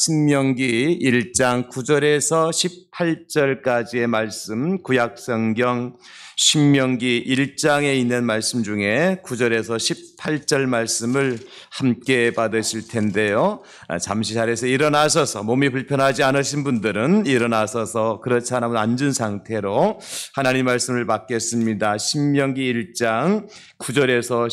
신명기 1장 9절에서 18절까지의 말씀, 구약성경 신명기 1장에 있는 말씀 중에 9절에서 18절 말씀을 함께 받으실 텐데요. 잠시 자리에서 일어나셔서, 몸이 불편하지 않으신 분들은 일어나셔서, 그렇지 않으면 앉은 상태로 하나님 말씀을 받겠습니다. 신명기 1장 9절에서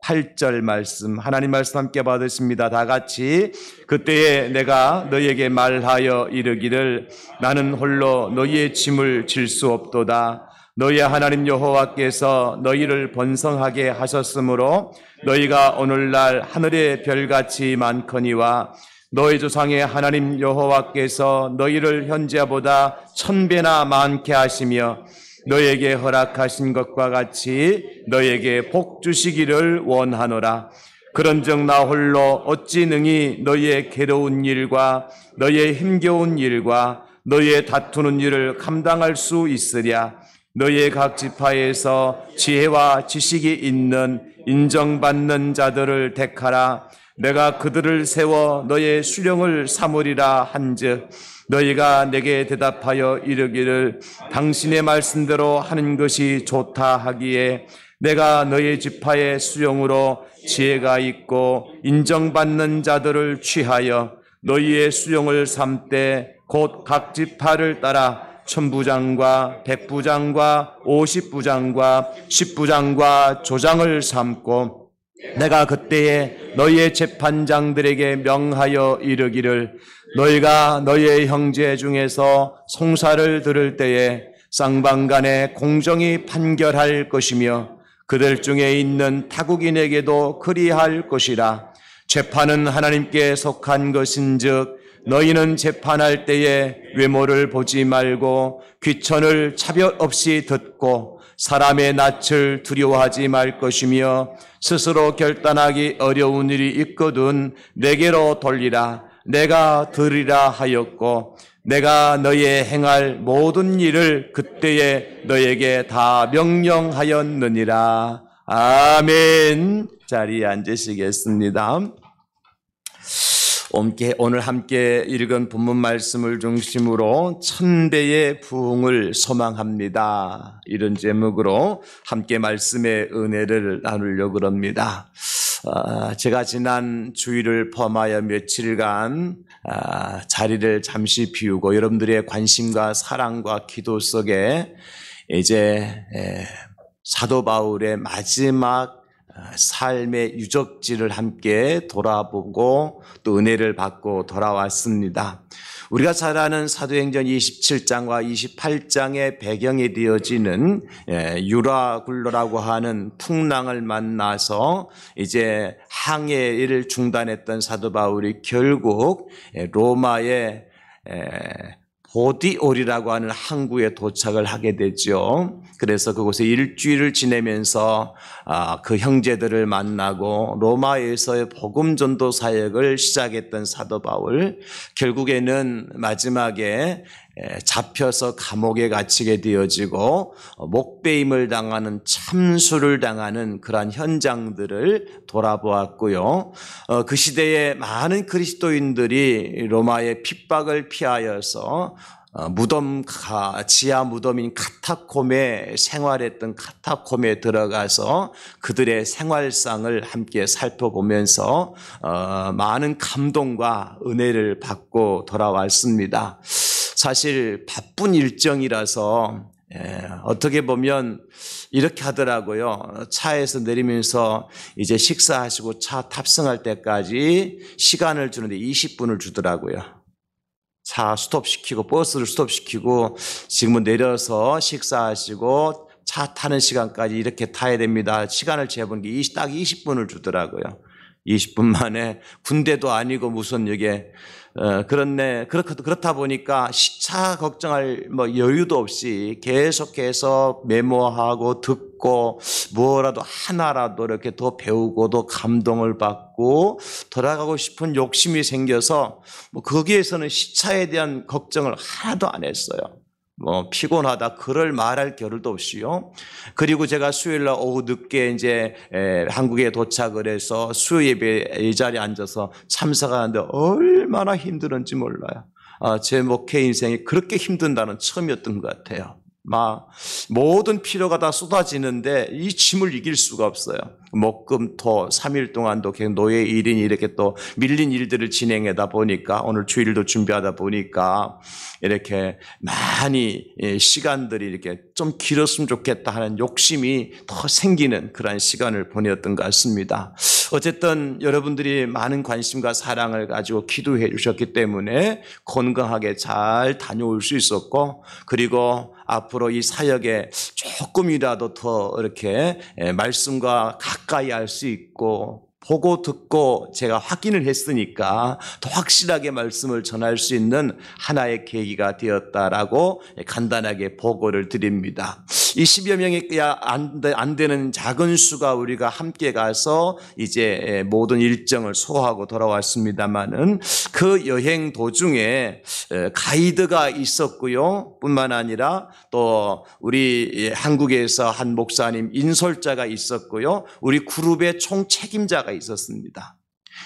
18절 말씀, 하나님 말씀 함께 받으십니다. 다 같이. 그때에 내가 너희에게 말하여 이르기를 나는 홀로 너희의 짐을 질 수 없도다. 너희의 하나님 여호와께서 너희를 번성하게 하셨으므로 너희가 오늘날 하늘의 별같이 많거니와 너희 조상의 하나님 여호와께서 너희를 현재보다 1000배나 많게 하시며 너희에게 허락하신 것과 같이 너희에게 복 주시기를 원하노라. 그런즉 나 홀로 어찌 능히 너희의 괴로운 일과 너희의 힘겨운 일과 너희의 다투는 일을 감당할 수 있으랴. 너희의 각 지파에서 지혜와 지식이 있는 인정받는 자들을 택하라. 내가 그들을 세워 너희의 수령을 삼으리라 한즉 너희가 내게 대답하여 이르기를 당신의 말씀대로 하는 것이 좋다 하기에 내가 너희 지파의 수령으로 지혜가 있고 인정받는 자들을 취하여 너희의 수령을 삼되 곧 각 지파를 따라 1000부장과 100부장과 50부장과 10부장과 조장을 삼고 내가 그때에 너희의 재판장들에게 명하여 이르기를 너희가 너희의 형제 중에서 송사를 들을 때에 쌍방간에 공정히 판결할 것이며 그들 중에 있는 타국인에게도 그리할 것이라. 재판은 하나님께 속한 것인즉 너희는 재판할 때에 외모를 보지 말고 귀천을 차별 없이 듣고 사람의 낯을 두려워하지 말 것이며 스스로 결단하기 어려운 일이 있거든 내게로 돌리라. 내가 들으리라 하였고 내가 너희의 행할 모든 일을 그때에 너희에게 다 명령하였느니라. 아멘. 자리에 앉으시겠습니다. 오늘 함께 읽은 본문 말씀을 중심으로 1000배의 부흥을 소망합니다. 이런 제목으로 함께 말씀의 은혜를 나누려고 합니다. 제가 지난 주일을 포함하여 며칠간 자리를 잠시 비우고 여러분들의 관심과 사랑과 기도 속에 이제 사도 바울의 마지막 삶의 유적지를 함께 돌아보고 또 은혜를 받고 돌아왔습니다. 우리가 잘 아는 사도행전 27장과 28장의 배경이 되어지는 유라굴로라고 하는 풍랑을 만나서 이제 항해를 중단했던 사도 바울이 결국 로마의 보디올이라고 하는 항구에 도착을 하게 되죠. 그래서 그곳에 일주일을 지내면서 그 형제들을 만나고 로마에서의 복음 전도 사역을 시작했던 사도 바울, 결국에는 마지막에 잡혀서 감옥에 갇히게 되어지고 목베임을 당하는, 참수를 당하는 그러한 현장들을 돌아보았고요. 그 시대에 많은 그리스도인들이 로마의 핍박을 피하여서 지하 무덤인 카타콤에 생활했던 카타콤에 들어가서 그들의 생활상을 함께 살펴보면서 많은 감동과 은혜를 받고 돌아왔습니다. 사실 바쁜 일정이라서 어떻게 보면 이렇게 하더라고요. 차에서 내리면서 이제 식사하시고 차 탑승할 때까지 시간을 주는데 20분을 주더라고요. 차 스톱시키고 버스를 스톱시키고 지금은 내려서 식사하시고 차 타는 시간까지 이렇게 타야 됩니다. 시간을 재본 게 딱 20분을 주더라고요. 20분 만에 군대도 아니고 무슨 이게 그렇다 보니까 시차 걱정할 여유도 없이 계속해서 메모하고 듣고 뭐라도 하나라도 이렇게 더 배우고 더 감동을 받고 돌아가고 싶은 욕심이 생겨서 거기에서는 시차에 대한 걱정을 하나도 안 했어요. 피곤하다 그럴 말할 겨를도 없이요. 그리고 제가 수요일 날 오후 늦게 이제 한국에 도착을 해서 수요 예배 이 자리에 앉아서 참석하는데 얼마나 힘들었는지 몰라요. 제 목회 인생이 그렇게 힘든다는 처음이었던 것 같아요. 막 모든 피로가 다 쏟아지는데 이 짐을 이길 수가 없어요. 목금토 3일 동안도 계속 노예 1인이 이렇게 또 밀린 일들을 진행하다 보니까 오늘 주일도 준비하다 보니까 이렇게 많이 시간들이 이렇게 좀 길었으면 좋겠다 하는 욕심이 더 생기는 그런 시간을 보냈던 것 같습니다. 어쨌든 여러분들이 많은 관심과 사랑을 가지고 기도해 주셨기 때문에 건강하게 잘 다녀올 수 있었고, 그리고 앞으로 이 사역에 조금이라도 더 이렇게 말씀과 가까이 할 수 있고 보고 듣고 제가 확인을 했으니까 더 확실하게 말씀을 전할 수 있는 하나의 계기가 되었다라고 간단하게 보고를 드립니다. 이 10여 명이 안 되는 작은 수가 우리가 함께 가서 이제 모든 일정을 소화하고 돌아왔습니다만은 그 여행 도중에 가이드가 있었고요. 뿐만 아니라 또 우리 한국에서 한 목사님 인솔자가 있었고요. 우리 그룹의 총 책임자가 있었습니다.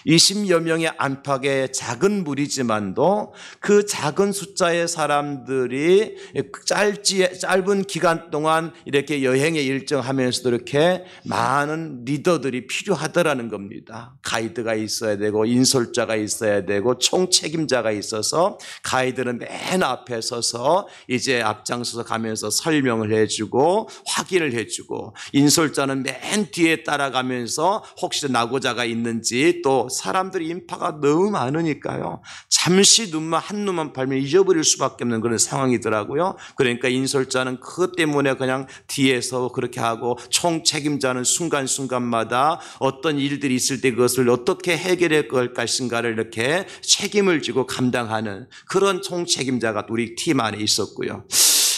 20여 명의 안팎의 작은 무리지만도 그 작은 숫자의 사람들이 짧은 기간 동안 이렇게 여행에 일정하면서도 이렇게 많은 리더들이 필요하더라는 겁니다. 가이드가 있어야 되고 인솔자가 있어야 되고 총책임자가 있어서 가이드는 맨 앞에 서서 이제 앞장서서 가면서 설명을 해주고 확인을 해주고, 인솔자는 맨 뒤에 따라가면서 혹시 나고자가 있는지, 또 사람들이 인파가 너무 많으니까요. 잠시 한 눈만 팔면 잊어버릴 수밖에 없는 그런 상황이더라고요. 그러니까 인솔자는 그것 때문에 그냥 뒤에서 그렇게 하고, 총 책임자는 순간순간마다 어떤 일들이 있을 때 그것을 어떻게 해결할 것인가를 이렇게 책임을 지고 감당하는 그런 총 책임자가 우리 팀 안에 있었고요.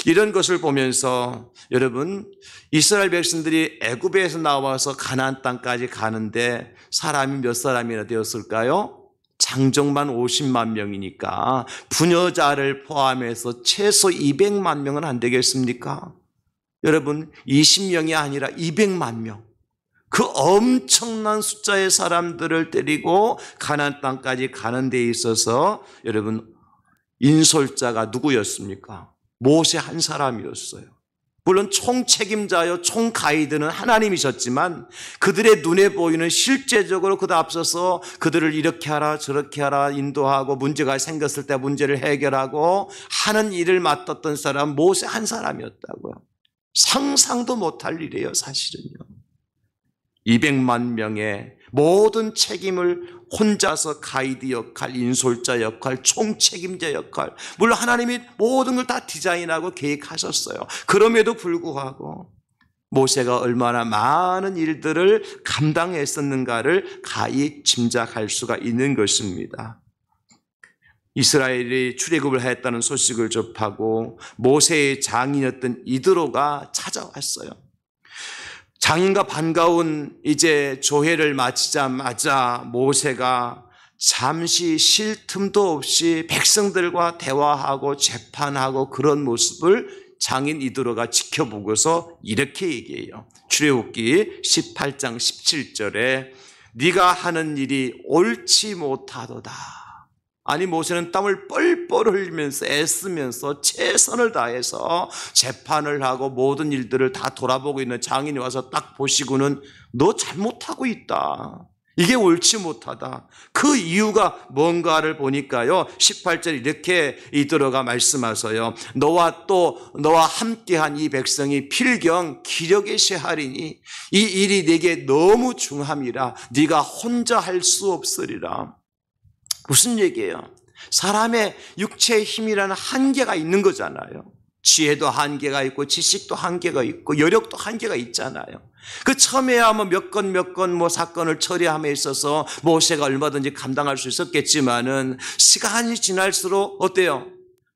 이런 것을 보면서 여러분, 이스라엘 백성들이 애굽에서 나와서 가나안 땅까지 가는데 사람이 몇 사람이나 되었을까요? 장정만 50만 명이니까 부녀자를 포함해서 최소 200만 명은 안 되겠습니까? 여러분, 20명이 아니라 200만 명. 그 엄청난 숫자의 사람들을 데리고 가나안 땅까지 가는 데 있어서 여러분, 인솔자가 누구였습니까? 모세 한 사람이었어요. 물론 총책임자요, 총가이드는 하나님이셨지만 그들의 눈에 보이는 실제적으로 그들 앞서서 그들을 이렇게 하라 저렇게 하라 인도하고, 문제가 생겼을 때 문제를 해결하고 하는 일을 맡았던 사람 모세 한 사람이었다고요. 상상도 못할 일이에요, 사실은요. 200만 명의 모든 책임을 혼자서 가이드 역할, 인솔자 역할, 총책임자 역할, 물론 하나님이 모든 걸 다 디자인하고 계획하셨어요. 그럼에도 불구하고 모세가 얼마나 많은 일들을 감당했었는가를 가히 짐작할 수가 있는 것입니다. 이스라엘이 출애굽을 했다는 소식을 접하고 모세의 장인이었던 이드로가 찾아왔어요. 장인과 반가운 이제 조회를 마치자마자 모세가 잠시 쉴 틈도 없이 백성들과 대화하고 재판하고 그런 모습을 장인 이드로가 지켜보고서 이렇게 얘기해요. 출애굽기 18장 17절에 네가 하는 일이 옳지 못하도다. 아니, 모세는 땀을 뻘뻘 흘리면서 애쓰면서 최선을 다해서 재판을 하고 모든 일들을 다 돌아보고 있는 장인이 와서 딱 보시고는 너 잘못하고 있다. 이게 옳지 못하다. 그 이유가 뭔가를 보니까요, 18절 이렇게 이드로가 말씀하셔요. 너와 함께한 이 백성이 필경 기력에 쇠하리니 이 일이 내게 너무 중함이라 네가 혼자 할 수 없으리라. 무슨 얘기예요? 사람의 육체의 힘이라는 한계가 있는 거잖아요. 지혜도 한계가 있고 지식도 한계가 있고 여력도 한계가 있잖아요. 그 처음에야 몇 건 사건을 처리함에 있어서 모세가 얼마든지 감당할 수 있었겠지만은 시간이 지날수록 어때요?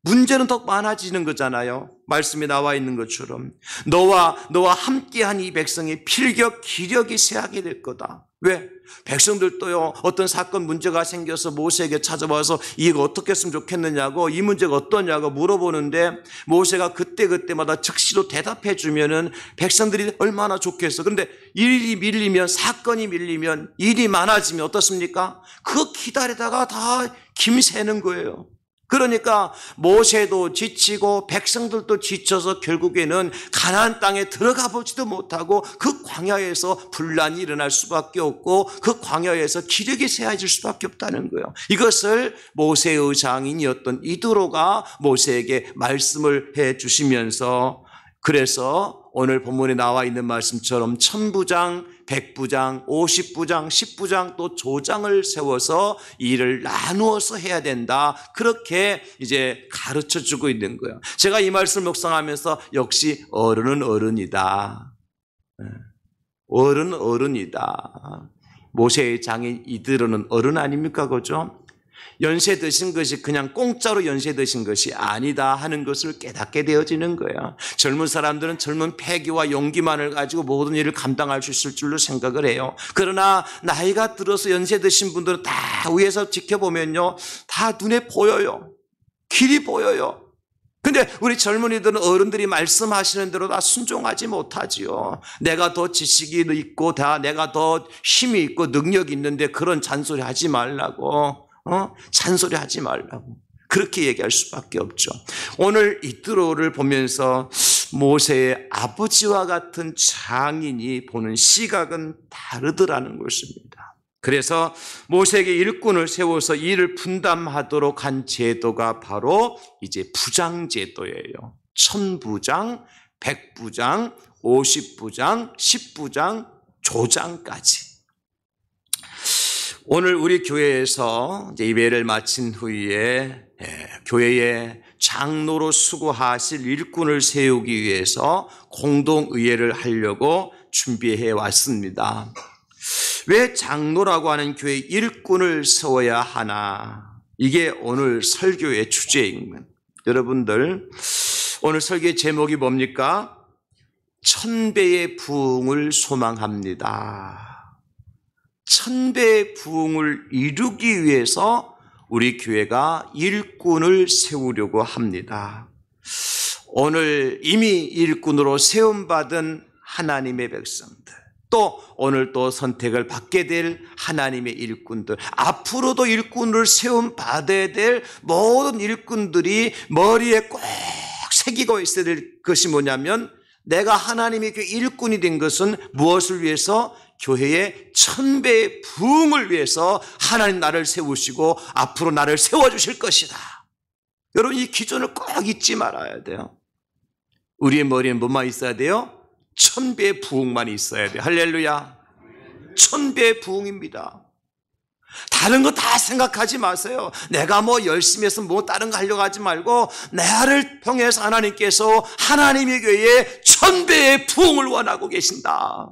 문제는 더 많아지는 거잖아요. 말씀에 나와 있는 것처럼 너와 함께한 이 백성이 필격 기력이 쇠하게 될 거다. 왜? 백성들도요, 어떤 사건 문제가 생겨서 모세에게 찾아와서 이거 어떻게 했으면 좋겠느냐고, 이 문제가 어떠냐고 물어보는데 모세가 그때마다 즉시로 대답해 주면은 백성들이 얼마나 좋겠어. 그런데 일이 밀리면, 사건이 밀리면, 일이 많아지면 어떻습니까? 그거 기다리다가 다 김새는 거예요. 그러니까 모세도 지치고 백성들도 지쳐서 결국에는 가나안 땅에 들어가 보지도 못하고 그 광야에서 분란이 일어날 수밖에 없고 그 광야에서 기력이 쇠해질 수밖에 없다는 거예요. 이것을 모세의 장인이었던 이드로가 모세에게 말씀을 해 주시면서, 그래서 오늘 본문에 나와 있는 말씀처럼 1000부장, 100부장, 50부장, 10부장 또 조장을 세워서 일을 나누어서 해야 된다. 그렇게 이제 가르쳐 주고 있는 거예요. 제가 이 말씀을 묵상하면서 역시 어른은 어른이다. 어른이다. 모세의 장인 이드로는 어른 아닙니까? 그죠? 연세 드신 것이 그냥 공짜로 연세 드신 것이 아니다 하는 것을 깨닫게 되어지는 거야. 젊은 사람들은 젊은 패기와 용기만을 가지고 모든 일을 감당할 수 있을 줄로 생각을 해요. 그러나 나이가 들어서 연세 드신 분들은 다 위에서 지켜보면요, 다 눈에 보여요. 길이 보여요. 근데 우리 젊은이들은 어른들이 말씀하시는 대로 다 순종하지 못하지요. 내가 더 지식이 있고 내가 더 힘이 있고 능력이 있는데 그런 잔소리 하지 말라고. 잔소리하지 말라고 그렇게 얘기할 수밖에 없죠. 오늘 이드로를 보면서 모세의 아버지와 같은 장인이 보는 시각은 다르더라는 것입니다. 그래서 모세에게 일꾼을 세워서 일을 분담하도록 한 제도가 바로 이제 부장제도예요. 1000부장, 100부장, 50부장, 10부장, 조장까지. 오늘 우리 교회에서 이제 예배를 마친 후에 교회에 장로로 수고하실 일꾼을 세우기 위해서 공동의회를 하려고 준비해 왔습니다. 왜 장로라고 하는 교회 일꾼을 세워야 하나? 이게 오늘 설교의 주제입니다. 여러분들, 오늘 설교의 제목이 뭡니까? 1000배의 부흥을 소망합니다. 1000배의 부흥을 이루기 위해서 우리 교회가 일꾼을 세우려고 합니다. 오늘 이미 일꾼으로 세움받은 하나님의 백성들, 또 오늘 또 선택을 받게 될 하나님의 일꾼들, 앞으로도 일꾼을 세움받아야 될 모든 일꾼들이 머리에 꼭 새기고 있어야 될 것이 뭐냐면, 내가 하나님의 그 일꾼이 된 것은 무엇을 위해서? 교회의 1000배의 부흥을 위해서 하나님 나를 세우시고 앞으로 나를 세워주실 것이다. 여러분, 이 기준을 꼭 잊지 말아야 돼요. 우리의 머리에는 뭐만 있어야 돼요? 1000배의 부흥만 있어야 돼요. 할렐루야. 1000배의 부흥입니다. 다른 거 다 생각하지 마세요. 내가 뭐 열심히 해서 뭐 다른 거 하려고 하지 말고, 나를 통해서 하나님께서 하나님의 교회에 1000배의 부흥을 원하고 계신다.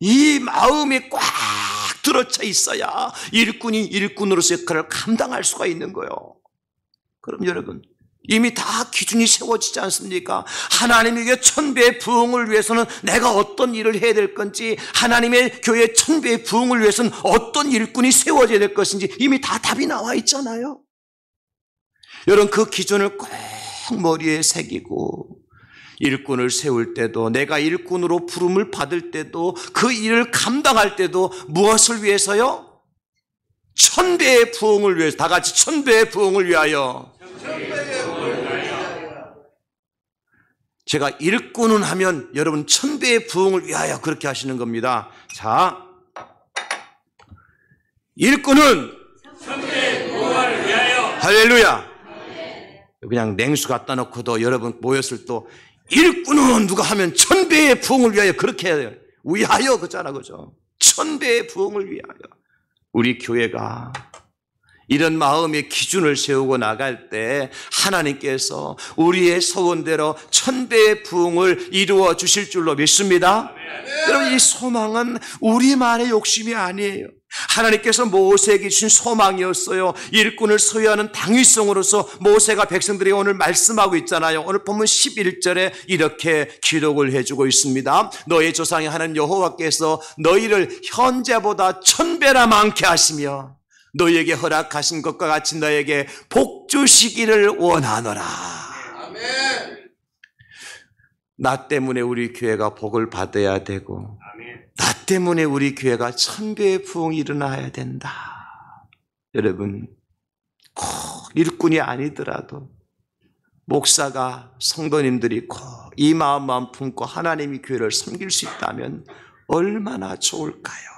이 마음이 꽉 들어차 있어야 일꾼이 일꾼으로서 역할을 감당할 수가 있는 거예요. 그럼 여러분, 이미 다 기준이 세워지지 않습니까? 하나님에게 1000배의 부흥을 위해서는 내가 어떤 일을 해야 될 건지, 하나님의 교회 1000배의 부흥을 위해서는 어떤 일꾼이 세워져야 될 것인지 이미 다 답이 나와 있잖아요. 여러분, 그 기준을 꼭 머리에 새기고 일꾼을 세울 때도, 내가 일꾼으로 부름을 받을 때도, 그 일을 감당할 때도 무엇을 위해서요? 1000배의 부흥을 위해서. 다 같이 1000배의 부흥을 위하여. 제가 일꾼은 하면 여러분 1000배의 부흥을 위하여 그렇게 하시는 겁니다. 자, 일꾼은 1000배의 부흥을 위하여. 할렐루야. 그냥 냉수 갖다 놓고도 여러분 모였을 때 일꾼은 누가 하면 1000배의 부흥을 위하여 그렇게 해야 돼요. 위하여 그잖아, 그죠? 1000배의 부흥을 위하여. 우리 교회가 이런 마음의 기준을 세우고 나갈 때 하나님께서 우리의 소원대로 1000배의 부흥을 이루어 주실 줄로 믿습니다. 여러분, 이 소망은 우리만의 욕심이 아니에요. 하나님께서 모세에게 주신 소망이었어요. 일꾼을 소유하는 당위성으로서 모세가 백성들에게 오늘 말씀하고 있잖아요. 오늘 본문 11절에 이렇게 기록을 해주고 있습니다. 너희 조상의 하나님 여호와께서 너희를 현재보다 1000배나 많게 하시며 너희에게 허락하신 것과 같이 너희에게 복 주시기를 원하노라. 아멘. 나 때문에 우리 교회가 복을 받아야 되고 나 때문에 우리 교회가 1000배의 부흥이 일어나야 된다. 여러분, 꼭 일꾼이 아니더라도 목사가 성도님들이 꼭 이 마음만 품고 하나님이 교회를 섬길 수 있다면 얼마나 좋을까요?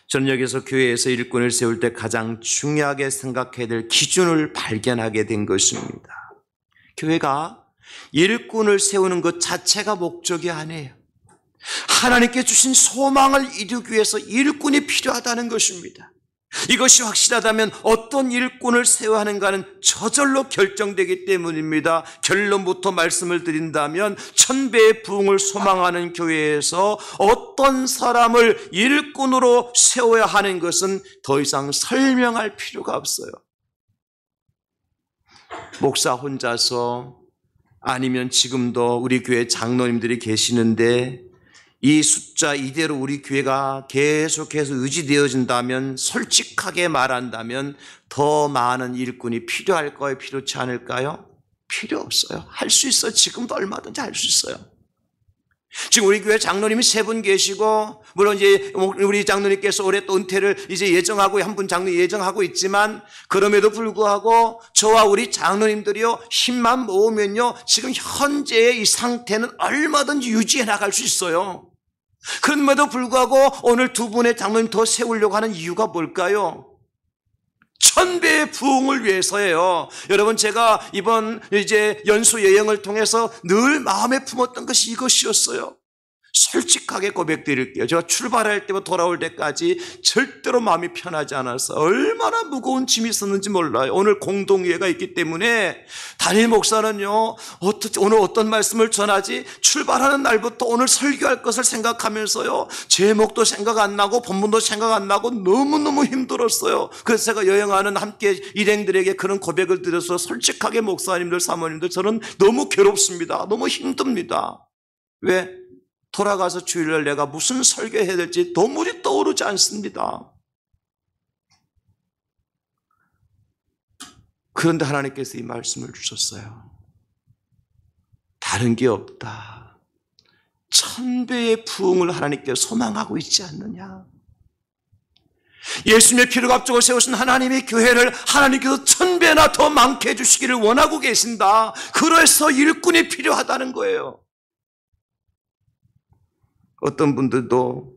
저는 여기서 교회에서 일꾼을 세울 때 가장 중요하게 생각해야 될 기준을 발견하게 된 것입니다. 교회가 일꾼을 세우는 것 자체가 목적이 아니에요. 하나님께 주신 소망을 이루기 위해서 일꾼이 필요하다는 것입니다. 이것이 확실하다면 어떤 일꾼을 세워야 하는가는 저절로 결정되기 때문입니다. 결론부터 말씀을 드린다면 1000배의 부흥을 소망하는 교회에서 어떤 사람을 일꾼으로 세워야 하는 것은 더 이상 설명할 필요가 없어요. 목사 혼자서 아니면 지금도 우리 교회 장로님들이 계시는데 이 숫자 이대로 우리 교회가 계속해서 유지되어진다면 솔직하게 말한다면 더 많은 일꾼이 필요할까요? 필요치 않을까요? 필요 없어요. 할 수 있어요. 지금도 얼마든지 할 수 있어요. 지금 우리 교회 장로님이 3분 계시고 물론 이제 우리 장로님께서 올해 또 은퇴를 이제 예정하고 한 분 장로 예정하고 있지만 그럼에도 불구하고 저와 우리 장로님들이요 힘만 모으면요 지금 현재의 이 상태는 얼마든지 유지해 나갈 수 있어요. 그럼에도 불구하고 오늘 2분의 장로님 더 세우려고 하는 이유가 뭘까요? 1000배의 부흥을 위해서예요. 여러분 제가 이번 이제 연수 여행을 통해서 늘 마음에 품었던 것이 이것이었어요. 솔직하게 고백드릴게요. 제가 출발할 때부터 돌아올 때까지 절대로 마음이 편하지 않아서 얼마나 무거운 짐이 있었는지 몰라요. 오늘 공동회가 있기 때문에 담임 목사는요 오늘 어떤 말씀을 전하지 출발하는 날부터 오늘 설교할 것을 생각하면서요 제목도 생각 안 나고 본문도 생각 안 나고 너무너무 힘들었어요. 그래서 제가 여행하는 함께 일행들에게 그런 고백을 드려서 솔직하게 목사님들 사모님들 저는 너무 괴롭습니다. 너무 힘듭니다. 왜? 돌아가서 주일날 내가 무슨 설교해야 될지 도무지 떠오르지 않습니다. 그런데 하나님께서 이 말씀을 주셨어요. 다른 게 없다. 1000배의 부흥을 하나님께 소망하고 있지 않느냐. 예수님의 피를 앞두고 세우신 하나님의 교회를 하나님께서 1000배나 더 많게 해주시기를 원하고 계신다. 그래서 일꾼이 필요하다는 거예요. 어떤 분들도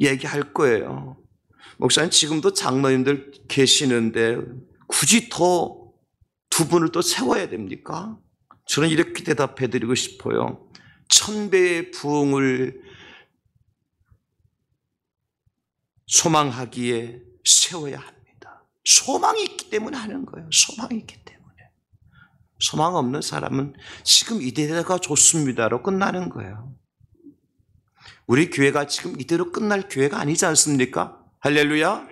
얘기할 거예요. 목사님 지금도 장로님들 계시는데 굳이 더 2분을 또 세워야 됩니까? 저는 이렇게 대답해 드리고 싶어요. 1000배의 부흥을 소망하기에 세워야 합니다. 소망이 있기 때문에 하는 거예요. 소망이 있기 때문에. 소망 없는 사람은 지금 이대로가 좋습니다로 끝나는 거예요. 우리 교회가 지금 이대로 끝날 교회가 아니지 않습니까? 할렐루야.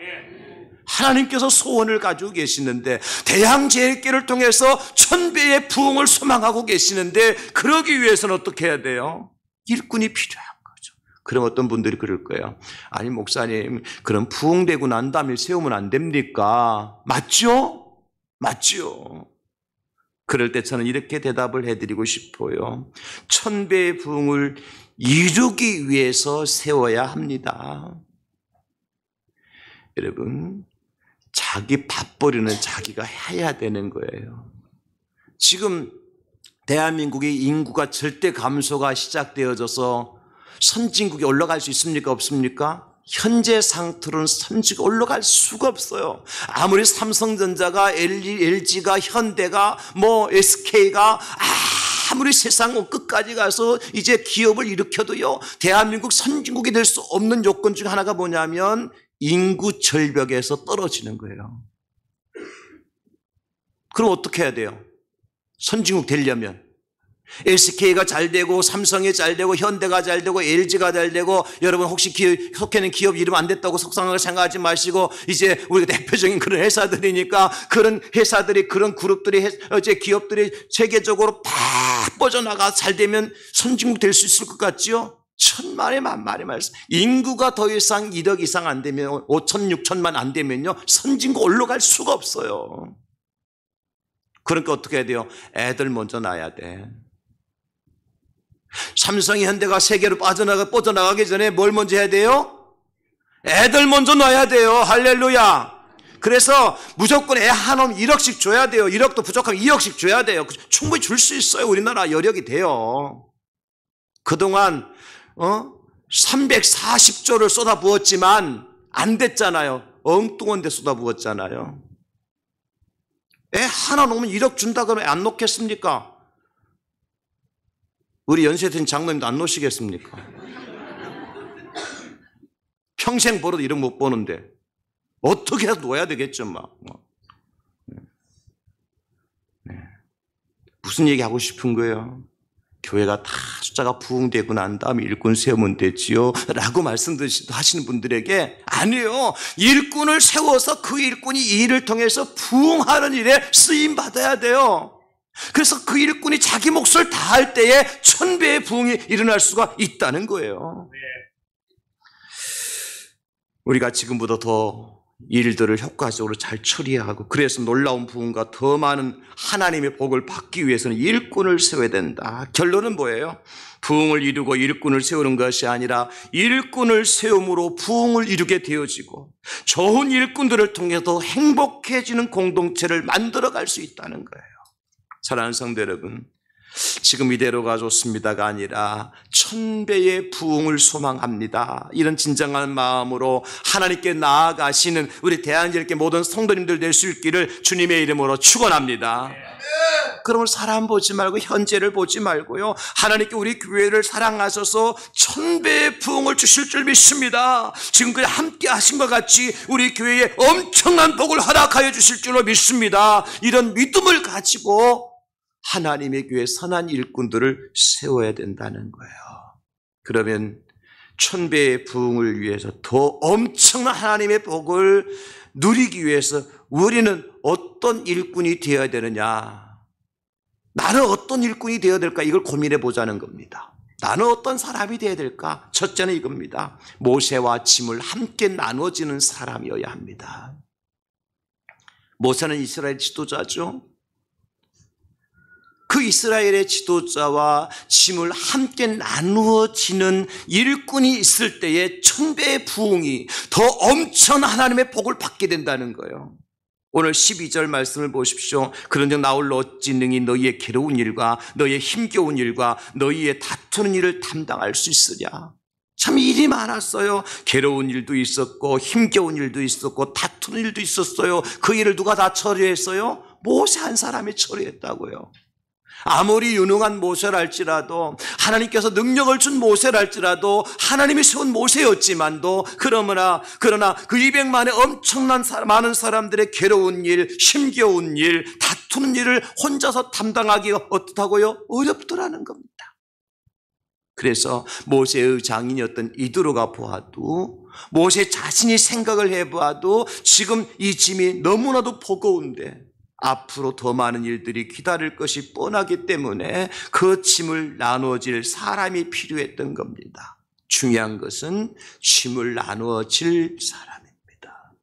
하나님께서 소원을 가지고 계시는데 대항제일교를 통해서 1000배의 부흥을 소망하고 계시는데 그러기 위해서는 어떻게 해야 돼요? 일꾼이 필요한 거죠. 그럼 어떤 분들이 그럴 거예요. 아니 목사님 그럼 부흥되고 난 다음에 세우면 안 됩니까? 맞죠? 맞죠. 그럴 때 저는 이렇게 대답을 해드리고 싶어요. 1000배의 부흥을 이루기 위해서 세워야 합니다. 여러분, 자기 밥벌이는 자기가 해야 되는 거예요. 지금 대한민국의 인구가 절대 감소가 시작되어져서 선진국에 올라갈 수 있습니까? 없습니까? 현재 상태로는 선진국에 올라갈 수가 없어요. 아무리 삼성전자가 LG가 현대가 SK가 아무리 세상 끝까지 가서 이제 기업을 일으켜도요 대한민국 선진국이 될 수 없는 요건 중 하나가 뭐냐면 인구 절벽에서 떨어지는 거예요. 그럼 어떻게 해야 돼요? 선진국 되려면 SK가 잘 되고 삼성이 잘 되고 현대가 잘 되고 LG가 잘 되고 여러분 혹시 속해 있는 기업 이름 안 됐다고 속상하게 생각하지 마시고 이제 우리가 대표적인 그런 회사들이니까 그런 회사들이 그런 그룹들이 이제 기업들이 세계적으로 팍 뻗어나가 잘 되면 선진국 될 수 있을 것 같지요? 천만의 만만의 말씀. 인구가 더 이상 1억 이상 안 되면 5천 6천만 안 되면요 선진국 올라갈 수가 없어요. 그러니까 어떻게 해야 돼요? 애들 먼저 낳아야 돼. 삼성이 현대가 세계로 뻗어나가기 전에 뭘 먼저 해야 돼요? 애들 먼저 낳아야 돼요. 할렐루야. 그래서 무조건 애 한 놈 1억씩 줘야 돼요. 1억도 부족하면 2억씩 줘야 돼요. 충분히 줄 수 있어요. 우리나라 여력이 돼요. 그동안 340조를 쏟아부었지만 안 됐잖아요. 엉뚱한 데 쏟아부었잖아요. 애 하나 놓으면 1억 준다 그러면 안 놓겠습니까? 우리 연세된 장로님도 안 놓으시겠습니까? 평생 벌어도 1억 못 버는데 어떻게 해서 놓아야 되겠죠 막. 무슨 얘기하고 싶은 거예요? 교회가 다 숫자가 부흥되고 난 다음에 일꾼 세우면 되지요 라고 말씀하시는 분들에게 아니요, 일꾼을 세워서 그 일꾼이 이 일을 통해서 부흥하는 일에 쓰임받아야 돼요. 그래서 그 일꾼이 자기 몫을 다할 때에 1000배의 부흥이 일어날 수가 있다는 거예요. 우리가 지금보다 더 일들을 효과적으로 잘 처리하고 그래서 놀라운 부흥과 더 많은 하나님의 복을 받기 위해서는 일꾼을 세워야 된다. 결론은 뭐예요? 부흥을 이루고 일꾼을 세우는 것이 아니라 일꾼을 세움으로 부흥을 이루게 되어지고 좋은 일꾼들을 통해서 행복해지는 공동체를 만들어갈 수 있다는 거예요. 사랑하는 성도 여러분, 지금 이대로가 좋습니다가 아니라 1000배의 부흥을 소망합니다. 이런 진정한 마음으로 하나님께 나아가시는 우리 대한제일교회 모든 성도님들 될 수 있기를 주님의 이름으로 축원합니다. 그러면 사람 보지 말고 현재를 보지 말고요, 하나님께 우리 교회를 사랑하셔서 1000배의 부흥을 주실 줄 믿습니다. 지금까지 함께 하신 것 같이 우리 교회에 엄청난 복을 허락하여 주실 줄로 믿습니다. 이런 믿음을 가지고 하나님의 교회 선한 일꾼들을 세워야 된다는 거예요. 그러면 1000배의 부흥을 위해서 더 엄청난 하나님의 복을 누리기 위해서 우리는 어떤 일꾼이 되어야 되느냐, 나는 어떤 일꾼이 되어야 될까, 이걸 고민해 보자는 겁니다. 나는 어떤 사람이 되어야 될까? 첫째는 이겁니다. 모세와 짐을 함께 나눠지는 사람이어야 합니다. 모세는 이스라엘 지도자죠. 그 이스라엘의 지도자와 짐을 함께 나누어지는 일꾼이 있을 때에 1000배의 부흥이 더 엄청난 하나님의 복을 받게 된다는 거예요. 오늘 12절 말씀을 보십시오. 그런즉 나홀로 어찌 능히 너희의 괴로운 일과 너희의 힘겨운 일과 너희의 다투는 일을 담당할 수 있으랴. 참 일이 많았어요. 괴로운 일도 있었고 힘겨운 일도 있었고 다투는 일도 있었어요. 그 일을 누가 다 처리했어요? 모세 한 사람이 처리했다고요. 아무리 유능한 모세랄지라도, 하나님께서 능력을 준 모세랄지라도, 하나님이 세운 모세였지만도, 그러나 그 200만의 엄청난 많은 사람들의 괴로운 일, 힘겨운 일, 다투는 일을 혼자서 담당하기가 어떻다고요? 어렵더라는 겁니다. 그래서 모세의 장인이었던 이드로가 보아도, 모세 자신이 생각을 해보아도 지금 이 짐이 너무나도 버거운데 앞으로 더 많은 일들이 기다릴 것이 뻔하기 때문에 그 짐을 나누어질 사람이 필요했던 겁니다. 중요한 것은 짐을 나누어질 사람입니다.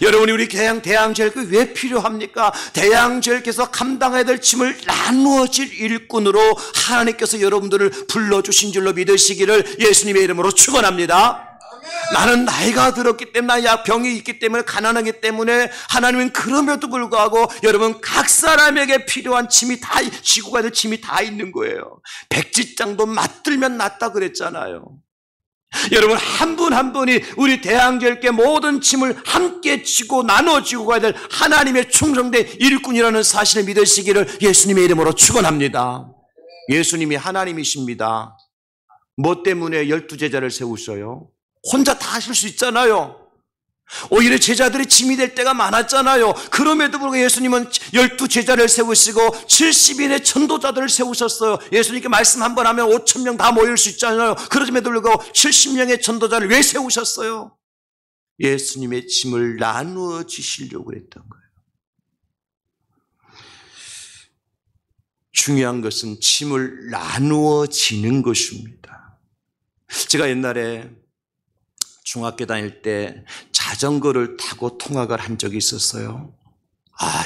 여러분이 우리 대양제일교회 왜 필요합니까? 대양제일께서 감당해야 될 짐을 나누어질 일꾼으로 하나님께서 여러분들을 불러주신 줄로 믿으시기를 예수님의 이름으로 축원합니다. 나는 나이가 들었기 때문에, 병이 있기 때문에, 가난하기 때문에, 하나님은 그럼에도 불구하고 여러분 각 사람에게 필요한 짐이 다, 지고 가야 될 짐이 다 있는 거예요. 백지장도 맞들면 낫다 그랬잖아요. 여러분 한 분 한 분이 우리 대항제일교회 모든 짐을 함께 지고 나눠지고 가야 될 하나님의 충성된 일꾼이라는 사실을 믿으시기를 예수님의 이름으로 축원합니다. 예수님이 하나님이십니다. 뭐 때문에 12제자를 세우셔요? 혼자 다 하실 수 있잖아요. 오히려 제자들이 짐이 될 때가 많았잖아요. 그럼에도 불구하고 예수님은 12제자를 세우시고 70인의 전도자들을 세우셨어요. 예수님께 말씀 한 번 하면 5,000명 다 모일 수 있잖아요. 그럼에도 불구하고 70명의 전도자를 왜 세우셨어요? 예수님의 짐을 나누어 주시려고 그랬던 거예요. 중요한 것은 짐을 나누어 지는 것입니다. 제가 옛날에 중학교 다닐 때 자전거를 타고 통학을 한 적이 있었어요.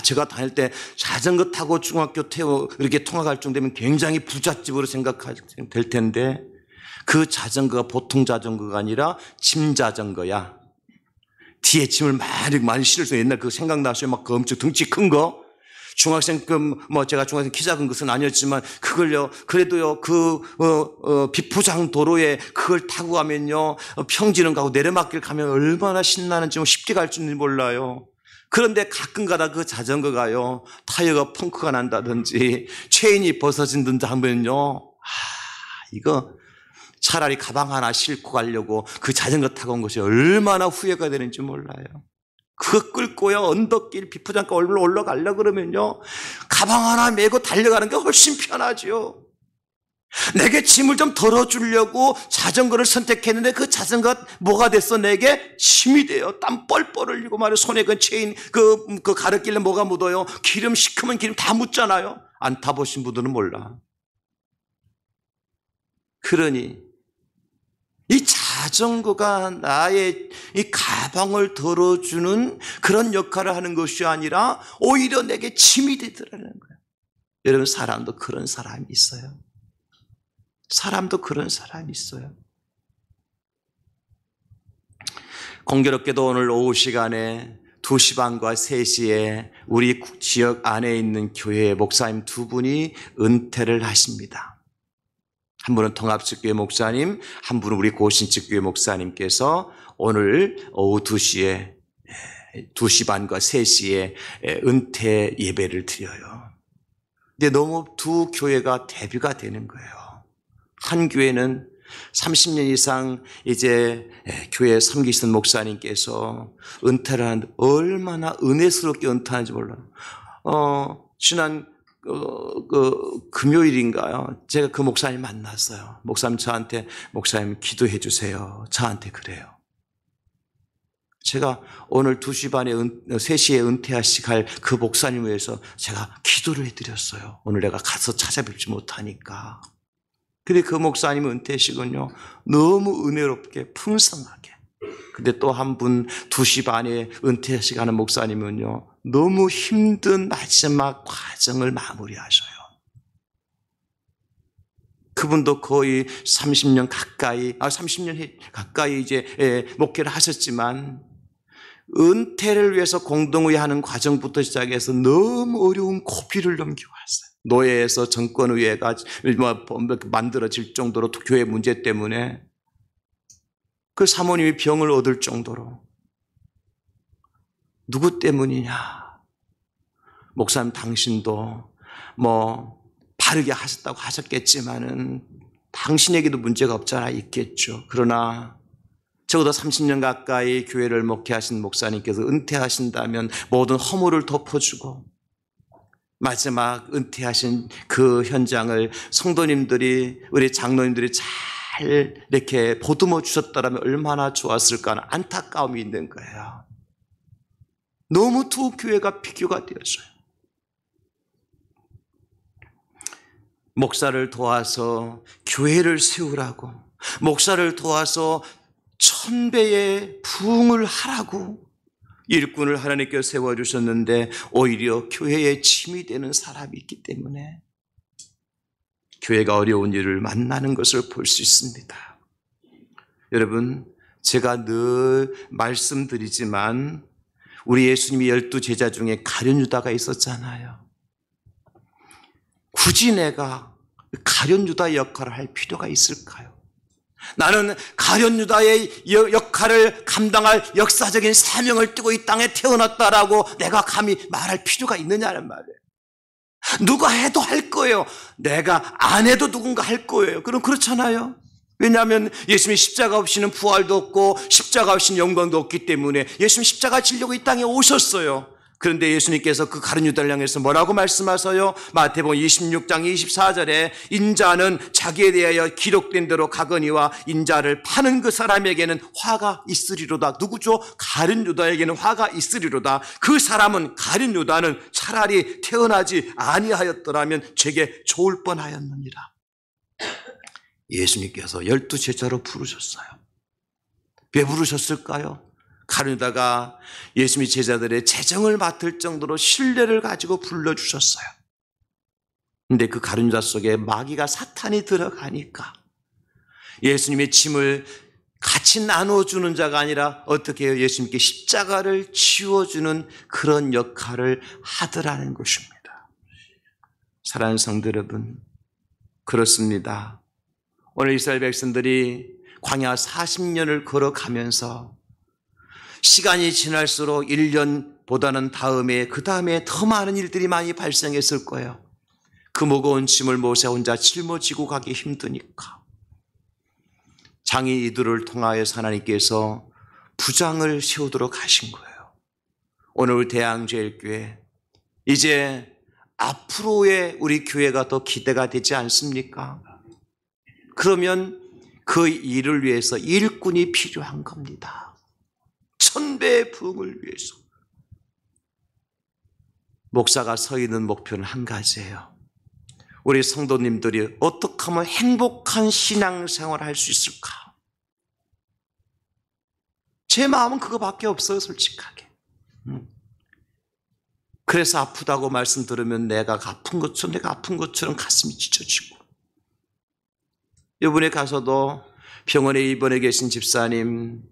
제가 다닐 때 자전거 타고 중학교 이렇게 통학할 정도면 굉장히 부잣집으로 생각될 텐데 그 자전거가 보통 자전거가 아니라 짐 자전거야. 뒤에 짐을 많이 실어서 옛날 그거 생각나서요. 막 그 엄청 덩치 큰 거. 중학생 제가 중학생 키 작은 것은 아니었지만 그걸요. 그래도요. 비포장 도로에 그걸 타고 가면요. 평지는 가고 내려막길 가면 얼마나 신나는지 쉽게 갈 줄은 몰라요. 그런데 가끔가다 그 자전거가요. 타이어가 펑크가 난다든지 체인이 벗어진다든지 하면요. 이거 차라리 가방 하나 싣고 가려고 그 자전거 타고 온 것이 얼마나 후회가 되는지 몰라요. 그거 끌고요. 언덕길 비포장가 올라가려고 그러면요. 가방 하나 메고 달려가는 게 훨씬 편하죠. 내게 짐을 좀 덜어주려고 자전거를 선택했는데 그 자전거가 뭐가 됐어? 내게 짐이 돼요. 땀 뻘뻘 흘리고 말이에요. 손에 그 체인, 그 가르길래 뭐가 묻어요? 기름 시커먼 기름 다 묻잖아요. 안 타보신 분들은 몰라. 그러니 이 자전거가 나의 이 가방을 덜어주는 그런 역할을 하는 것이 아니라 오히려 내게 짐이 되더라는 거예요. 여러분, 사람도 그런 사람이 있어요. 사람도 그런 사람이 있어요. 공교롭게도 오늘 오후 시간에 2시 반과 3시에 우리 지역 안에 있는 교회의 목사님 2분이 은퇴를 하십니다. 한 분은 통합측교회 목사님, 한 분은 우리 고신측교회 목사님께서 오늘 오후 2시 반과 3시에 은퇴 예배를 드려요. 근데 너무 두 교회가 대비가 되는 거예요. 한 교회는 30년 이상 이제 교회 섬기시는 목사님께서 은퇴를 하는데 얼마나 은혜스럽게 은퇴하는지 몰라요. 지난 금요일인가요? 제가 그 목사님 만났어요. 목사님 저한테 목사님 기도해 주세요. 저한테 그래요. 제가 오늘 2시 반에 3시에 은퇴하시갈 그 목사님을 위해서 제가 기도를 해드렸어요. 오늘 내가 가서 찾아뵙지 못하니까. 근데 그 목사님은 은퇴시군요. 너무 은혜롭게 풍성하게. 근데 또 한 분 2시 반에 은퇴하시가는 목사님은요. 너무 힘든 마지막 과정을 마무리하셔요. 그분도 거의 30년 가까이 이제 목회를 하셨지만 은퇴를 위해서 공동의회 하는 과정부터 시작해서 너무 어려운 고비를 넘겨왔어요. 노예에서 정권의회가 만들어질 정도로 교회 문제 때문에 그 사모님이 병을 얻을 정도로. 누구 때문이냐? 목사님 당신도 바르게 하셨다고 하셨겠지만은 당신에게도 문제가 없잖아 있겠죠. 그러나 적어도 30년 가까이 교회를 목회하신 목사님께서 은퇴하신다면 모든 허물을 덮어주고 마지막 은퇴하신 그 현장을 성도님들이 우리 장로님들이 잘 이렇게 보듬어 주셨더라면 얼마나 좋았을까 하는 안타까움이 있는 거예요. 너무 두 교회가 비교가 되었어요. 목사를 도와서 교회를 세우라고, 목사를 도와서 1000배의 부흥을 하라고 일꾼을 하나님께 세워주셨는데 오히려 교회에 짐이 되는 사람이 있기 때문에 교회가 어려운 일을 만나는 것을 볼 수 있습니다. 여러분, 제가 늘 말씀드리지만 우리 예수님이 12제자 중에 가룟 유다가 있었잖아요. 굳이 내가 가룟 유다 역할을 할 필요가 있을까요? 나는 가룟 유다의 역할을 감당할 역사적인 사명을 띠고 이 땅에 태어났다라고 내가 감히 말할 필요가 있느냐는 말이에요. 누가 해도 할 거예요. 내가 안 해도 누군가 할 거예요. 그럼 그렇잖아요. 왜냐하면 예수님이 십자가 없이는 부활도 없고 십자가 없이는 영광도 없기 때문에 예수님 십자가 지려고 이 땅에 오셨어요. 그런데 예수님께서 그 가룟 유다를 향해서 뭐라고 말씀하세요? 마태복음 26장 24절에 인자는 자기에 대하여 기록된 대로 가거니와 인자를 파는 그 사람에게는 화가 있으리로다. 누구죠? 가룟 유다에게는 화가 있으리로다. 그 사람은 가룟 유다는 차라리 태어나지 아니하였더라면 제게 좋을 뻔하였느니라. 예수님께서 12제자로 부르셨어요. 왜 부르셨을까요? 가룟 유다가 예수님의 제자들의 재정을 맡을 정도로 신뢰를 가지고 불러주셨어요. 그런데 그 가룟 유다 속에 마귀가 사탄이 들어가니까 예수님의 짐을 같이 나눠주는 자가 아니라 어떻게 해요? 예수님께 십자가를 지워주는 그런 역할을 하더라는 것입니다. 사랑하는 성도 여러분, 그렇습니다. 오늘 이스라엘 백성들이 광야 40년을 걸어가면서 시간이 지날수록 1년보다는 그 다음에 더 많은 일들이 많이 발생했을 거예요. 그 무거운 짐을 모세 혼자 짊어지고 가기 힘드니까. 장이 이들을 통하여서 하나님께서 부장을 세우도록 하신 거예요. 오늘 대양제일교회, 이제 앞으로의 우리 교회가 더 기대가 되지 않습니까? 그러면 그 일을 위해서 일꾼이 필요한 겁니다. 천배의 부흥을 위해서. 목사가 서 있는 목표는 한 가지예요. 우리 성도님들이 어떻게 하면 행복한 신앙생활을 할 수 있을까? 제 마음은 그거밖에 없어요, 솔직하게. 그래서 아프다고 말씀 들으면 내가 아픈 것처럼 가슴이 찢어지고, 이번에 가서도 병원에 입원해 계신 집사님,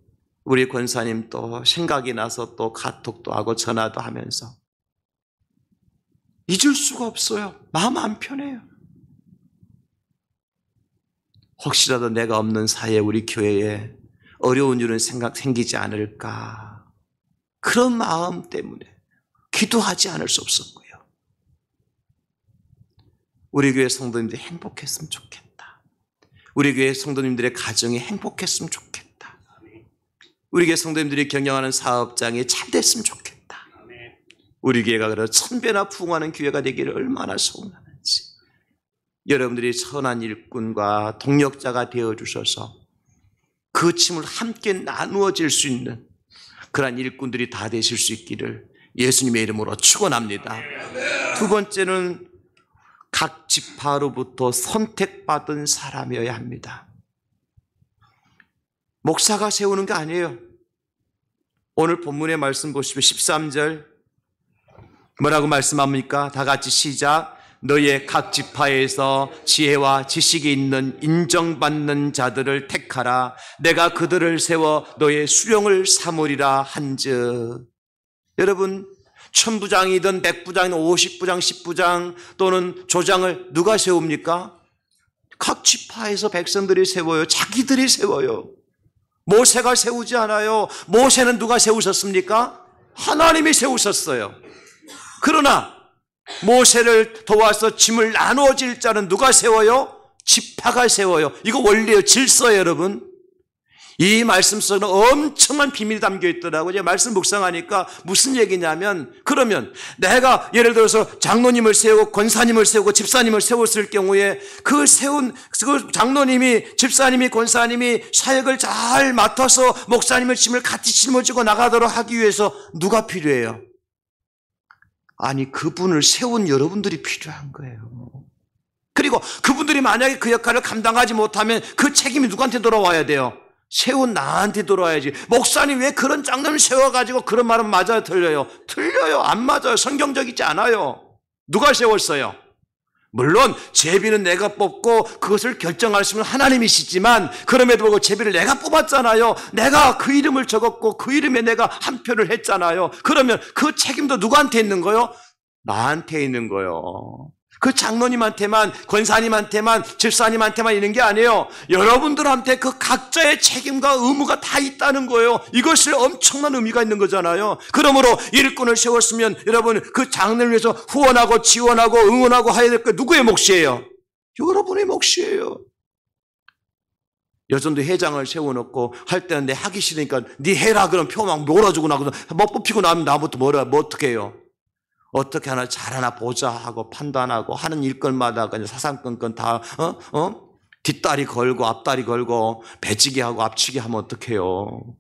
우리 권사님 또 생각이 나서 또 카톡도 하고 전화도 하면서 잊을 수가 없어요. 마음 안 편해요. 혹시라도 내가 없는 사이에 우리 교회에 어려운 일은 생기지 않을까, 그런 마음 때문에 기도하지 않을 수 없었고요. 우리 교회 성도님들이 행복했으면 좋겠다. 우리 교회 성도님들의 가정이 행복했으면 좋겠다. 우리 교회 성도님들이 경영하는 사업장이 잘 됐으면 좋겠다. 우리 교회가 그래서 천배나 부흥하는 교회가 되기를 얼마나 소원하는지. 여러분들이 선한 일꾼과 동력자가 되어주셔서 그 짐을 함께 나누어질 수 있는 그러한 일꾼들이 다 되실 수 있기를 예수님의 이름으로 축원합니다. 두 번째는 각 지파로부터 선택받은 사람이어야 합니다. 목사가 세우는 게 아니에요. 오늘 본문의 말씀 보시면 13절 뭐라고 말씀합니까? 다 같이 시작. 너의 각 지파에서 지혜와 지식이 있는 인정받는 자들을 택하라. 내가 그들을 세워 너의 수령을 삼으리라 한즉. 여러분, 1000부장이든 100부장이든 50부장, 10부장 또는 조장을 누가 세웁니까? 각 지파에서 백성들이 세워요. 자기들이 세워요. 모세가 세우지 않아요. 모세는 누가 세우셨습니까? 하나님이 세우셨어요. 그러나 모세를 도와서 짐을 나누어질 자는 누가 세워요? 지파가 세워요. 이거 원리예요. 질서예요, 여러분. 이 말씀 속에는 엄청난 비밀이 담겨 있더라고요. 제가 말씀 묵상하니까 무슨 얘기냐면, 그러면 내가 예를 들어서 장로님을 세우고 권사님을 세우고 집사님을 세웠을 경우에 그 세운 그 장로님이, 집사님이, 권사님이 사역을 잘 맡아서 목사님의 짐을 같이 짊어지고 나가도록 하기 위해서 누가 필요해요? 아니, 그분을 세운 여러분들이 필요한 거예요. 그리고 그분들이 만약에 그 역할을 감당하지 못하면 그 책임이 누구한테 돌아와야 돼요? 세운 나한테 돌아와야지. 목사님 왜 그런 장로를 세워가지고 그런 말은 맞아요, 틀려요? 틀려요. 안 맞아요. 성경적이지 않아요. 누가 세웠어요? 물론 제비는 내가 뽑고 그것을 결정할 수 있는 하나님이시지만, 그럼에도 불구하고 제비를 내가 뽑았잖아요. 내가 그 이름을 적었고 그 이름에 내가 한 표를 했잖아요. 그러면 그 책임도 누구한테 있는 거요? 나한테 있는 거요. 그 장로님한테만, 권사님한테만, 집사님한테만 있는 게 아니에요. 여러분들한테 그 각자의 책임과 의무가 다 있다는 거예요. 이것을 엄청난 의미가 있는 거잖아요. 그러므로 일꾼을 세웠으면 여러분 그 장로를 위해서 후원하고 지원하고 응원하고 해야 될 거 누구의 몫이에요? 여러분의 몫이에요. 여전도 회장을 세워놓고 할 때는 내 하기 싫으니까 네 해라 그럼 표 막 몰아주고 나고 뭐 뽑히고 나면 나부터 뭐 어떻게 해요? 어떻게 하나 잘하나 보자 하고 판단하고 하는 일거리마다 그냥 사상건건 다 뒷다리 걸고 앞다리 걸고 배치기 하고 앞치기 하면 어떡해요?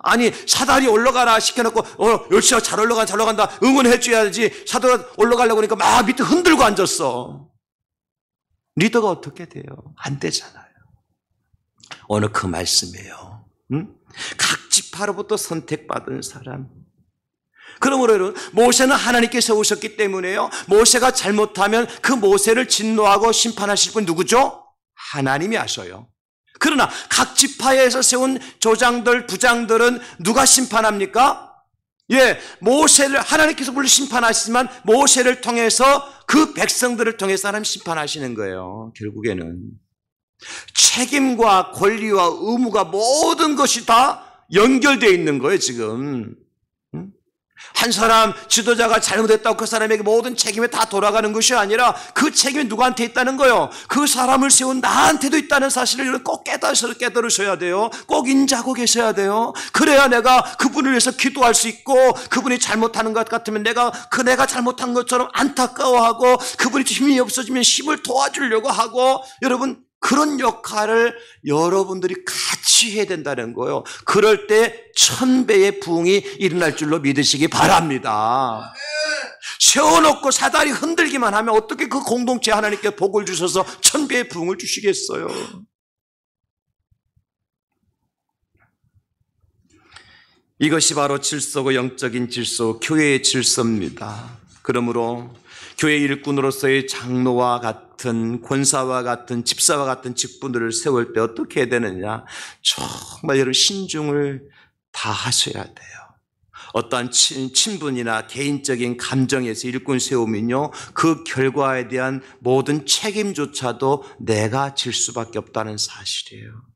아니 사다리 올라가라 시켜놓고 열심히 잘 올라간다 응원해 줘야지. 사다리 올라가려고 하니까 막 밑에 흔들고 앉았어. 리더가 어떻게 돼요? 안 되잖아요. 오늘 그 말씀이에요. 각 지파로부터 선택받은 사람. 그러므로 여러분, 모세는 하나님께 세우셨기 때문에요. 모세가 잘못하면 그 모세를 진노하고 심판하실 분 누구죠? 하나님이 하셔요. 그러나 각 지파에서 세운 조장들, 부장들은 누가 심판합니까? 모세를 하나님께서 물론 심판하시지만 모세를 통해서 그 백성들을 통해서 하나님 심판하시는 거예요. 결국에는 책임과 권리와 의무가 모든 것이 다 연결되어 있는 거예요. 지금 한 사람 지도자가 잘못했다고 그 사람에게 모든 책임이 다 돌아가는 것이 아니라 그 책임이 누구한테 있다는 거예요? 그 사람을 세운 나한테도 있다는 사실을 꼭 깨달으셔야 돼요. 꼭 인지하고 계셔야 돼요. 그래야 내가 그분을 위해서 기도할 수 있고, 그분이 잘못하는 것 같으면 내가 잘못한 것처럼 안타까워하고, 그분이 힘이 없어지면 힘을 도와주려고 하고, 여러분 그런 역할을 여러분들이 같이 해야 된다는 거예요. 그럴 때 1000배의 부흥이 일어날 줄로 믿으시기 바랍니다. 세워놓고 사다리 흔들기만 하면 어떻게 그 공동체 하나님께 복을 주셔서 1000배의 부흥을 주시겠어요? 이것이 바로 질서고 영적인 질서, 교회의 질서입니다. 그러므로 교회 일꾼으로서의 장로와 같은, 권사와 같은, 집사와 같은 직분들을 세울 때 어떻게 해야 되느냐? 정말 여러분 신중을 다 하셔야 돼요. 어떠한 친분이나 개인적인 감정에서 일꾼 세우면요, 그 결과에 대한 모든 책임조차도 내가 질 수밖에 없다는 사실이에요.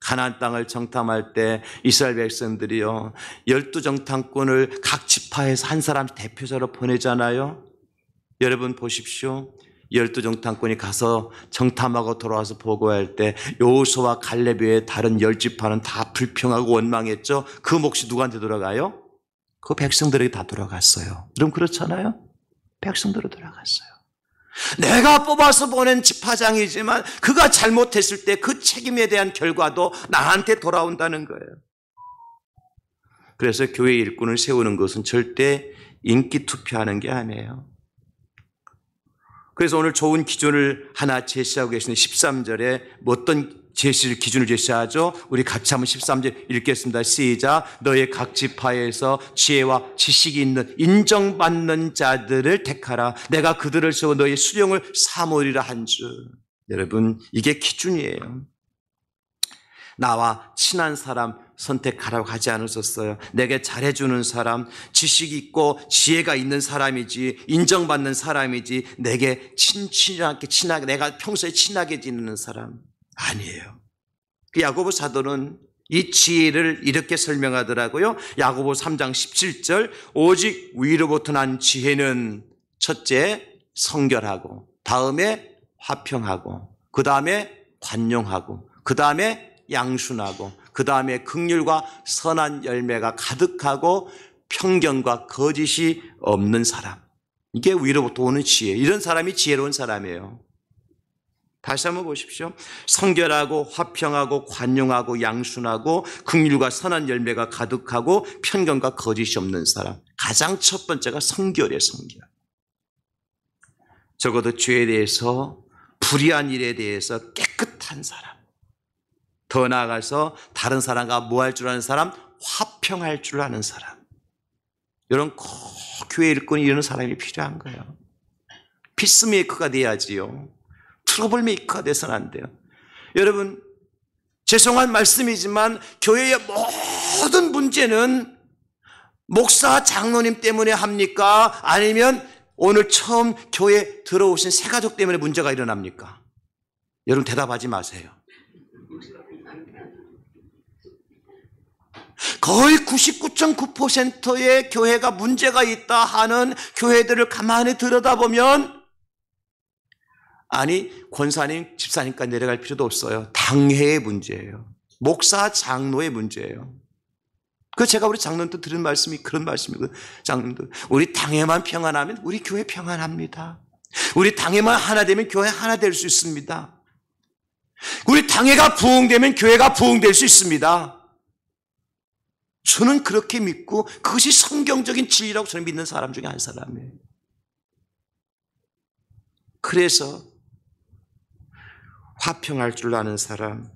가나안 땅을 정탐할 때 이스라엘 백성들이요 12정탐꾼을 각 지파에서 한 사람 대표자로 보내잖아요. 여러분 보십시오. 12정탐꾼이 가서 정탐하고 돌아와서 보고할 때 여호수아와 갈렙 외에 다른 10지파는 다 불평하고 원망했죠. 그 몫이 누구한테 돌아가요? 그 백성들에게 다 돌아갔어요. 여러분 그렇잖아요. 백성들로 돌아갔어요. 내가 뽑아서 보낸 지파장이지만 그가 잘못했을 때 그 책임에 대한 결과도 나한테 돌아온다는 거예요. 그래서 교회 일꾼을 세우는 것은 절대 인기 투표하는 게 아니에요. 그래서 오늘 좋은 기준을 하나 제시하고 계시는 13절에 어떤 기준을 제시하죠? 우리 같이 한번 13절 읽겠습니다. 시작. 너의 각 지파에서 지혜와 지식이 있는 인정받는 자들을 택하라. 내가 그들을 세워 너의 수령을 삼으리라 한 줄. 여러분 이게 기준이에요. 나와 친한 사람 선택하라고 하지 않으셨어요. 내게 잘해주는 사람, 지식 있고 지혜가 있는 사람이지, 인정받는 사람이지, 내게 친하게 내가 평소에 친하게 지내는 사람 아니에요. 그 야고보 사도는 이 지혜를 이렇게 설명하더라고요. 야고보 3장 17절 오직 위로부터 난 지혜는 첫째 성결하고, 다음에 화평하고, 그 다음에 관용하고, 그 다음에 양순하고, 그 다음에 긍휼과 선한 열매가 가득하고 편견과 거짓이 없는 사람. 이게 위로부터 오는 지혜. 이런 사람이 지혜로운 사람이에요. 다시 한번 보십시오. 성결하고 화평하고 관용하고 양순하고 긍휼과 선한 열매가 가득하고 편견과 거짓이 없는 사람. 가장 첫 번째가 성결이에요. 성결. 적어도 죄에 대해서, 불의한 일에 대해서 깨끗한 사람. 더 나아가서 다른 사람과 뭐 할 줄 아는 사람? 화평할 줄 아는 사람. 이런 꼭 교회 일꾼이 이런 사람이 필요한 거예요. 피스메이커가 돼야지요. 트러블 메이커가 돼서는 안 돼요. 여러분 죄송한 말씀이지만 교회의 모든 문제는 목사 장로님 때문에 합니까? 아니면 오늘 처음 교회 들어오신 새가족 때문에 문제가 일어납니까? 여러분 대답하지 마세요. 거의 99.9%의 교회가 문제가 있다 하는 교회들을 가만히 들여다보면 아니 권사님, 집사님까지 내려갈 필요도 없어요. 당회의 문제예요. 목사, 장로의 문제예요. 그 제가 우리 장로님들 들은 말씀이 그런 말씀이거든요. 장로님들, 우리 당회만 평안하면 우리 교회 평안합니다. 우리 당회만 하나 되면 교회 하나 될 수 있습니다. 우리 당회가 부흥되면 교회가 부흥될 수 있습니다. 저는 그렇게 믿고 그것이 성경적인 진리라고 저는 믿는 사람 중에 한 사람이에요. 그래서 화평할 줄 아는 사람,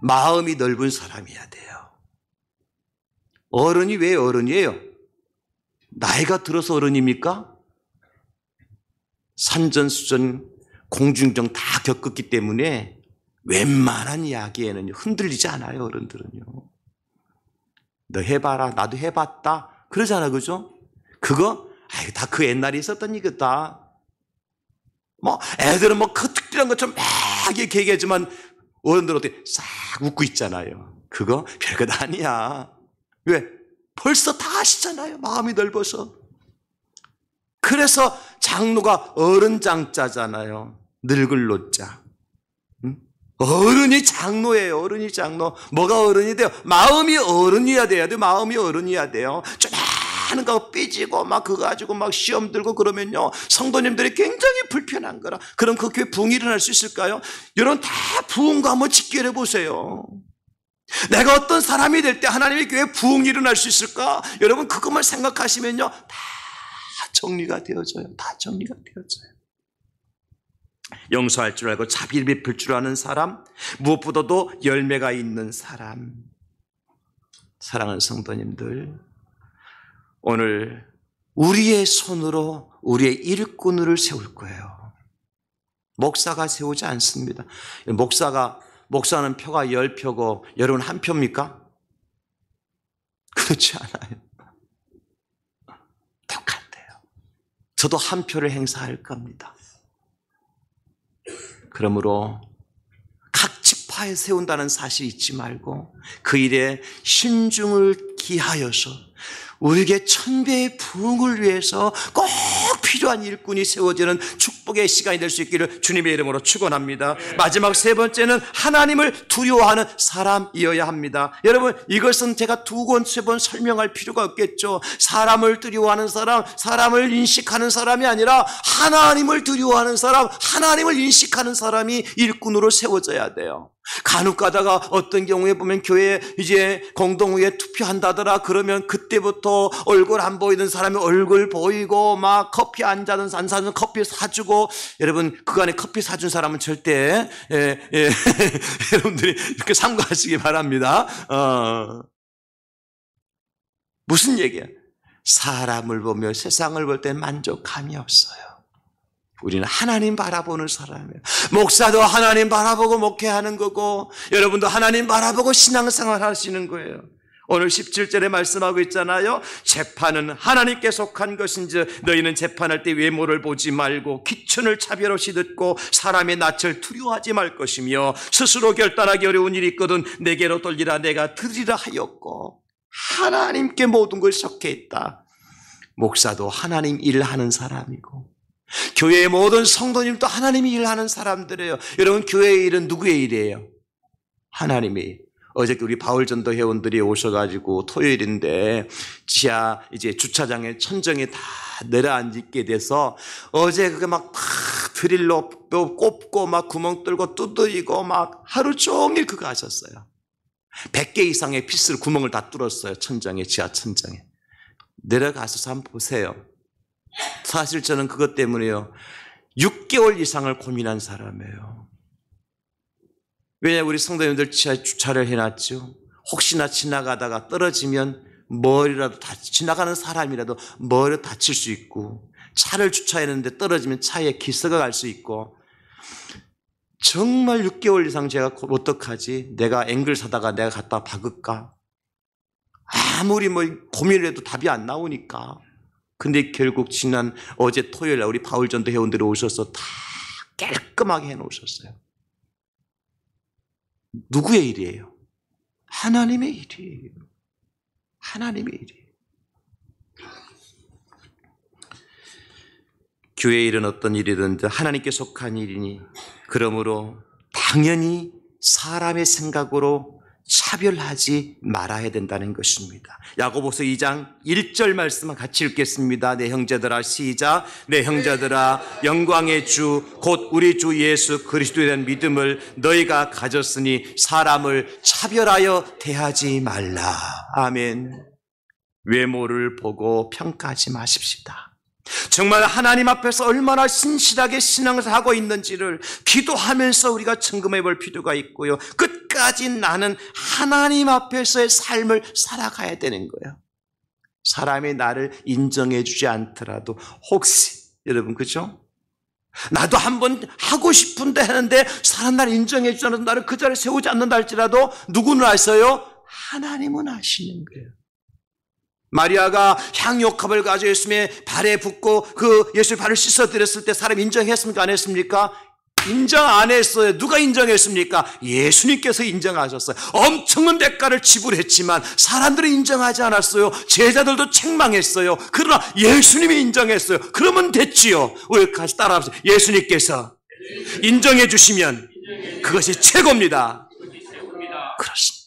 마음이 넓은 사람이어야 돼요. 어른이 왜 어른이에요? 나이가 들어서 어른입니까? 산전수전, 공중정 다 겪었기 때문에 웬만한 이야기에는 흔들리지 않아요, 어른들은요. 너 해봐라, 나도 해봤다. 그러잖아, 그죠? 그거, 다 그 옛날에 있었던 얘기다. 뭐, 애들은 뭐, 그 특별한 것처럼 막 이렇게 얘기하지만, 어른들은 어떻게 싹 웃고 있잖아요. 그거 별것 아니야. 왜? 벌써 다 아시잖아요. 마음이 넓어서. 그래서 장로가 어른장자잖아요. 늙을 노자. 어른이 장로예요. 어른이 장로. 뭐가 어른이 돼요? 마음이 어른이어야 돼요. 마음이 어른이어야 돼요. 하는 거 삐지고 막 그거 가지고 막 시험 들고 그러면요, 성도님들이 굉장히 불편한 거라. 그럼 그 교회 부흥이 일어날 수 있을까요? 여러분 다 부흥과 한번 직결해 보세요. 내가 어떤 사람이 될 때 하나님의 교회에 부흥이 일어날 수 있을까? 여러분 그것만 생각하시면요, 다 정리가 되어져요. 다 정리가 되어져요. 용서할 줄 알고 자비를 베풀 줄 아는 사람, 무엇보다도 열매가 있는 사람. 사랑하는 성도님들, 오늘 우리의 손으로 우리의 일꾼을 세울 거예요. 목사가 세우지 않습니다. 목사는 표가 10표고 여러분 한 표입니까? 그렇지 않아요. 똑같아요. 저도 한 표를 행사할 겁니다. 그러므로 각 지파에 세운다는 사실 잊지 말고 그 일에 신중을 기하여서 우리에게 천배의 부흥을 위해서 꼭 필요한 일꾼이 세워지는 축복의 시간이 될 수 있기를 주님의 이름으로 축원합니다. 마지막 세 번째는 하나님을 두려워하는 사람이어야 합니다. 여러분 이것은 제가 2번, 3번 설명할 필요가 없겠죠. 사람을 두려워하는 사람, 사람을 인식하는 사람이 아니라 하나님을 두려워하는 사람, 하나님을 인식하는 사람이 일꾼으로 세워져야 돼요. 간혹 가다가 어떤 경우에 보면 교회에 이제 공동회에 투표한다더라 그러면 그때부터 얼굴 안 보이던 사람이 얼굴 보이고 막 커피 안 사는 커피 사주고, 여러분 그간에 커피 사준 사람은 절대 여러분들이 이렇게 삼가하시기 바랍니다. 무슨 얘기야? 사람을 보며 세상을 볼 때 만족감이 없어요. 우리는 하나님 바라보는 사람이에요. 목사도 하나님 바라보고 목회하는 거고 여러분도 하나님 바라보고 신앙생활 하시는 거예요. 오늘 17절에 말씀하고 있잖아요. 재판은 하나님께 속한 것인지 너희는 재판할 때 외모를 보지 말고 기춘을 차별 없이 듣고 사람의 낯을 두려워하지 말 것이며 스스로 결단하기 어려운 일이 있거든 내게로 돌리라 내가 들으리라 하였고. 하나님께 모든 걸 속해 있다. 목사도 하나님 일을 하는 사람이고 교회의 모든 성도님도 하나님이 일하는 사람들이에요. 여러분 교회의 일은 누구의 일이에요? 하나님의 일. 어저께 우리 바울전도 회원들이 오셔가지고 토요일인데 지하 이제 주차장에 천정에 다 내려앉게 돼서 어제 그게 막 드릴로 꼽고 막 구멍 뚫고 두드리고 막 하루 종일 그거 하셨어요. 100개 이상의 피스를 구멍을 다 뚫었어요. 천정에, 지하 천정에. 내려가서 한번 보세요. 사실 저는 그것 때문에요 6개월 이상을 고민한 사람이에요. 왜냐하면 우리 성도님들 지하에 주차를 해놨죠. 혹시나 지나가다가 떨어지면 머리라도 지나가는 사람이라도 머리 다칠 수 있고, 차를 주차했는데 떨어지면 차에 기스가 갈 수 있고, 정말 6개월 이상 제가 어떡하지? 내가 앵글 사다가 내가 갖다 박을까? 아무리 뭐 고민을 해도 답이 안 나오니까. 근데 결국 지난 어제 토요일 날 우리 바울전도 회원들이 오셔서 다 깔끔하게 해놓으셨어요. 누구의 일이에요? 하나님의 일이에요. 하나님의 일이에요. 교회에 일은 어떤 일이든 하나님께 속한 일이니 그러므로 당연히 사람의 생각으로 차별하지 말아야 된다는 것입니다. 야고보서 2장 1절 말씀을 같이 읽겠습니다. 내 형제들아, 시작. 내 형제들아, 영광의 주 곧 우리 주 예수 그리스도에 대한 믿음을 너희가 가졌으니 사람을 차별하여 대하지 말라. 아멘. 외모를 보고 평가하지 마십시다. 정말 하나님 앞에서 얼마나 신실하게 신앙을 하고 있는지를 기도하면서 우리가 점검해 볼 필요가 있고요. 끝까지 나는 하나님 앞에서의 삶을 살아가야 되는 거예요. 사람이 나를 인정해 주지 않더라도 혹시 여러분 그죠? 나도 한번 하고 싶은데 하는데 사람 나를 인정해 주지 않아서 나를 그 자리에 세우지 않는다 할지라도 누구는 아세요? 하나님은 아시는 거예요. 마리아가 향유옥합을 가져 예수님의 발에 붓고 그 예수의 발을 씻어드렸을 때 사람 인정했습니까? 안 했습니까? 인정 안 했어요. 누가 인정했습니까? 예수님께서 인정하셨어요. 엄청난 대가를 지불했지만 사람들은 인정하지 않았어요. 제자들도 책망했어요. 그러나 예수님이 인정했어요. 그러면 됐지요. 왜 같이 따라합시다. 예수님께서 인정해 주시면 그것이 최고입니다. 그렇습니다.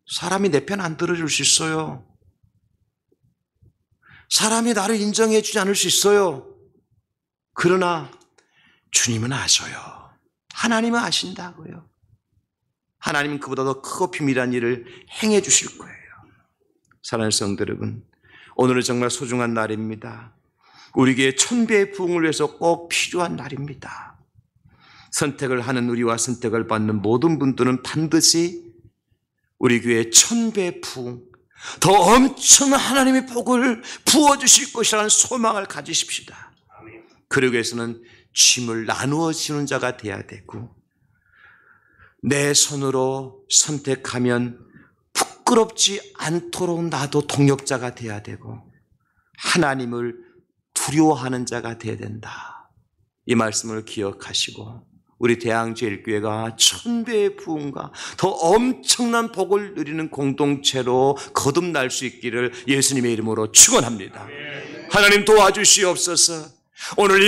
사람이 내 편 안 들어줄 수 있어요. 사람이 나를 인정해 주지 않을 수 있어요. 그러나 주님은 아셔요. 하나님은 아신다고요. 하나님은 그보다 더 크고 비밀한 일을 행해 주실 거예요. 사랑하는 성도 여러분, 오늘은 정말 소중한 날입니다. 우리에게 천배의 부흥을 위해서 꼭 필요한 날입니다. 선택을 하는 우리와 선택을 받는 모든 분들은 반드시 우리 교회의 천배의 부흥, 더 엄청난 하나님의 복을 부어주실 것이라는 소망을 가지십시다. 그러기 위해서는 짐을 나누어 지는 자가 돼야 되고 내 손으로 선택하면 부끄럽지 않도록 나도 동역자가 돼야 되고 하나님을 두려워하는 자가 돼야 된다. 이 말씀을 기억하시고 우리 대항제일교회가 천배의 부흥과 더 엄청난 복을 누리는 공동체로 거듭날 수 있기를 예수님의 이름으로 축원합니다. 하나님 도와주시옵소서. 오늘 이